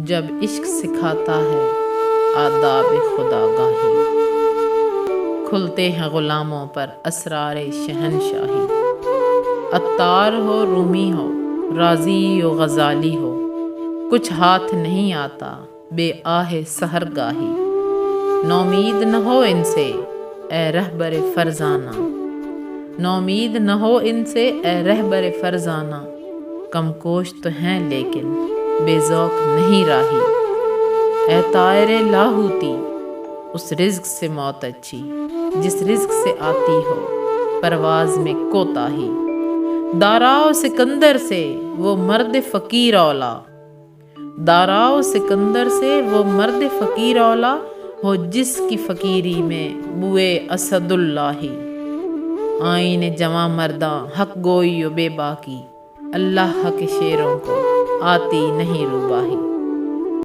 جب عشق سکھاتا ہے آداب خداگاہی، کھلتے ہیں غلاموں پر اسرار شہنشاہی۔ عطار ہو رومی ہو رازی و غزالی ہو، کچھ ہاتھ نہیں آتا بے آہ سحرگاہی۔ نومید نہ ہو ان سے اے رہبر فرزانہ، نومید نہ ہو ان سے اے رہبر فرزانہ۔ کم کوش تو ہیں لیکن بے ذوق نہیں راہی۔ اے طائر لاہوتی، اس رزق سے موت اچھی جس رزق سے آتی ہو پرواز میں کوتاہی۔ داراؤ سکندر سے وہ مرد فقیر اولیٰ، داراؤ سکندر سے وہ مرد فقیر اولیٰ ہو جس کی فقیری میں بوئے اسد اللہ۔ آئین جواں مرداں حق گوئی و بے باکی، اللہ کے شیروں کو آتی نہیں روباہی۔